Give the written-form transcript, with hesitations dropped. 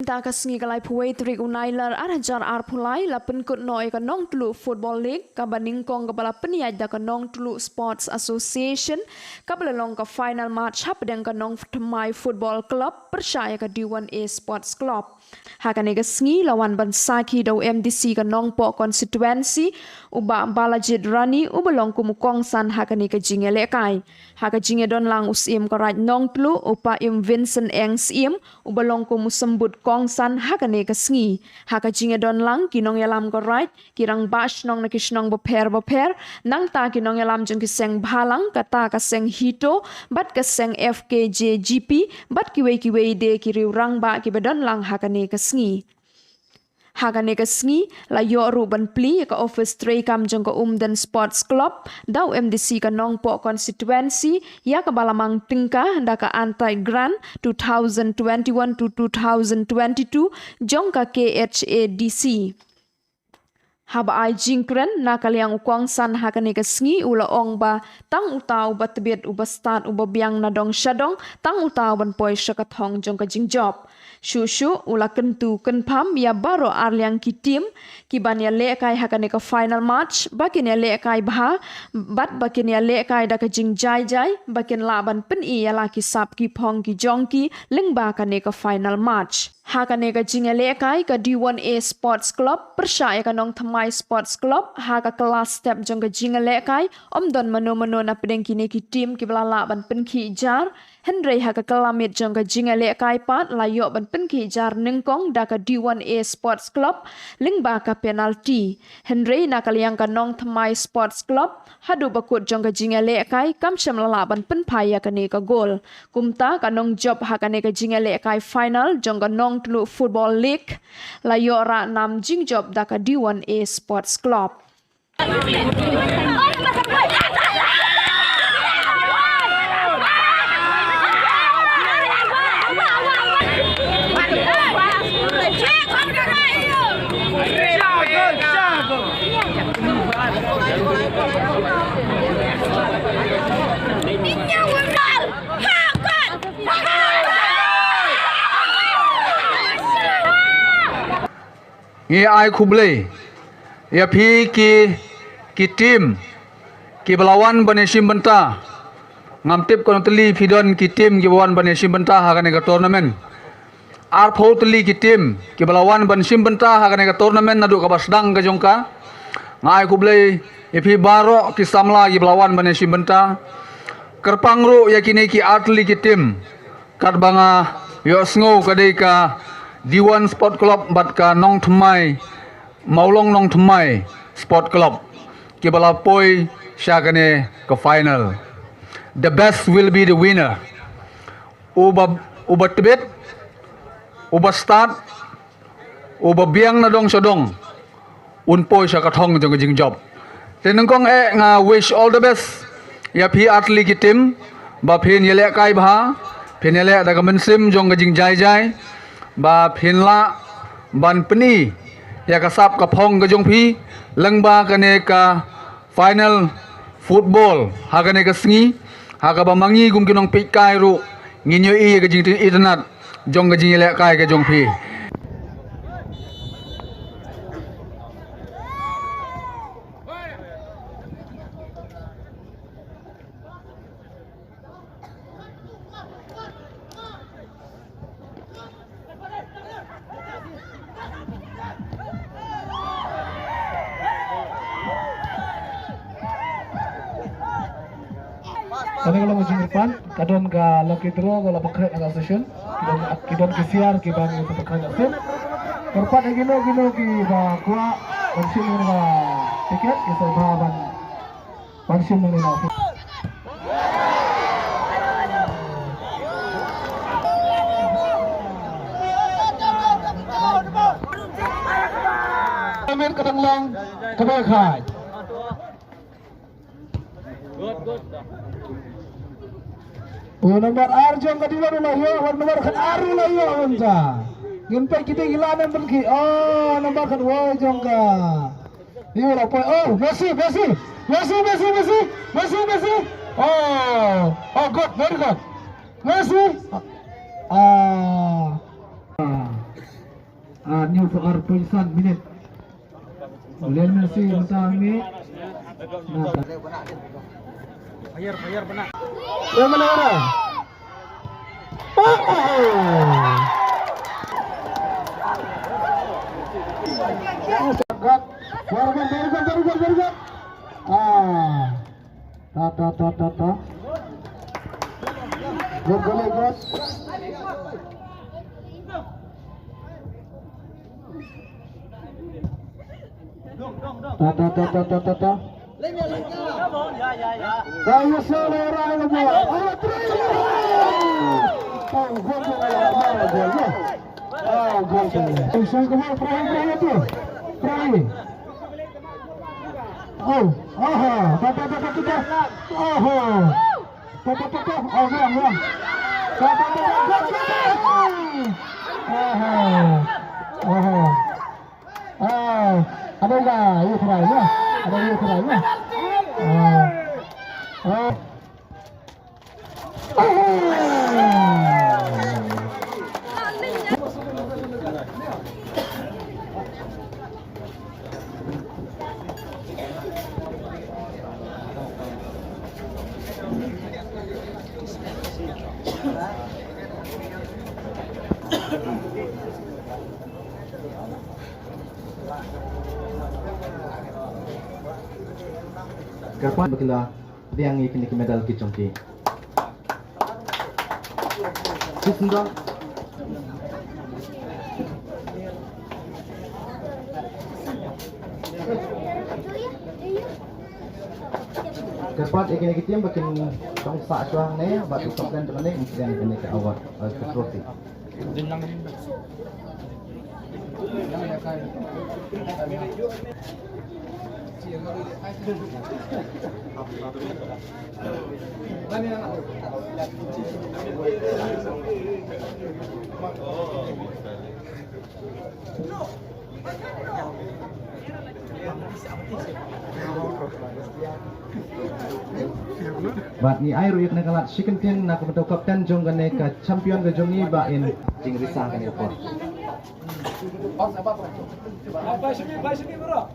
ตากสงีกลายพวยตริกอุไนลาอาจารย์อาร์พลายลาเป็นกดน้อยกับน้องตลุฟุตบอลลีกกับบันนิงกองกับลาเป็นยาดกับน้องตลุสปอร์ตส์แอสโซเชชันกับลงกับไฟนอลมาชับเดงกับน้องทำไมฟุตบอลคลับpercayaกับดีวันเอสปอร์ตส์คลับหากในกสงีละวันบันซาคีดาวMDCกับน้องปอคอนสติทเวนซีอุบะบาลาจิดรานีอุบลงกุมุกองซันหากในกจิงเอเลกายหากจิงเอดอนลังอุสอิมกับรายน้องตลุอุปอิมวินเซนเองสอิมอุบลงกุมุสมบุตกองซันหากในกสงีหากจิงเอดอนลังกินองยาลามก็ไรกิรังบาชนองนักชนองบเพรนังตากินองยาลามจงกิเซงบาลังกตากเซงฮิโตบัดกเซง FKJGP บัดกิเวเดกิริวรังบากิบดอนลังหากในกสงีหากในกสงีลายอรูบันพลีกับออฟฟิศเทรคัมจงกับดันสปอร์ตส์คลับดาวMDCกับน้องปอคอนสติทเวนซียากับบาลามังติงกาดากอันไตกรัน2021 to 2022จงกับ KHADC haba ai jingkren nakaliang ukwang san hakane ka sngi ula ong ba tang utaw ba tebet uba start uba biang na dong shadong tang utaw ban poi shakathong jong ka jingjob shu ula kentu kenpam ya baro arliang ki team ki ban ya le kai hakane ka final match bakin ya le kai bha bat bakin ya le kai da ka jingjai jai bakin la ban pen i ya la ki sap ki phong ki jong ki lengba kane ka final match hakane ka jingale kai ka D1A Sports Club percaya ka nong thamai Sports Club haka kelas step jong ka jingale kai omdon mano na pedeng kini ki team ki blala ban pen ki jar Henry haka kelamit jong ka jingale kai pat layo ban pen ki jar nengkong da ka D1A Sports Club lingba ka penalty Henry nakaliang ka nong thamai Sports Club hadu bakut jong ka jingale kai kam sham lala ban pen phaya ka ne ka gol kumta ka nong job haka ne ka jingale kai final jong ka nong tlu football league layo ra nam jing job da ka D1A Sports Club Ngi ai kuble ya phi ki team ki belawan banesim benta ngamtip kon teli fidon ki team ki belawan banesim benta hakane ka tournament ar pho teli ki team ki belawan banesim benta hakane ka tournament nadu ka basdang ka jongka ngai kuble ya phi baro ki samla ki belawan banesim benta kerpangru yakini ki atli ki team kat banga yo sngo kadai ka D1 Sport Club bat ka nong thmai maulong nong thmai Sport Club ki bala poi shagane ka final the best will be the winner uba tibet uba start uba biang na dong sodong un poi sha ka thong jong jing job tenung kong nga wish all the best ya phi atli ki team ba phin yele kai bha phin yele da ka mensim jong ka jing jai ba phinla ban pni ya ka sap ka phong ka jong phi langba ka ne ka final football ha ka ne ka sngi ha ka ba mangi gum kinong pit kai ru nginyo i ka jing internet jong ka jing le kai ka jong phi Kami kalau musim depan, kadon ka laki tero kalau pakai agak session, kidon kisiar kiban itu pakai session. Korpat gino ki ba kuah musim ini ka tiket kita bahan musim ini na. Kami kadang lang kebakai. Good. Nomor arjong ka dilo layo, nomor kan aru layo unsa. Ginpay kita ilanan pergi. Oh, nomor kan wo jong ka. Iyo la po. Oh, Messi. Oh, good, very good. Messi. New for Poison minute. Lionel Messi mentang ni. Bayar benar. Yang mana orang? Very good. Ta. Good. Ta. Kaya selera yang bola. Isang kemana peraih tu? Peraih. Oh, Tata. Ada enggak? Ini peraihnya. Ada ini peraihnya. Kapan bakila dia yang kini medal ki chongki. Sisndo. Kapan ikini kita bakin tong sa suang ne batu toklan tu ne mungkin kini ke awat ke trofi. Bat ni air uyuk nak kalat chicken tin nak betul kapten jong gane ka champion ke jongi ba in jing risang kan itu. Apa sini bro?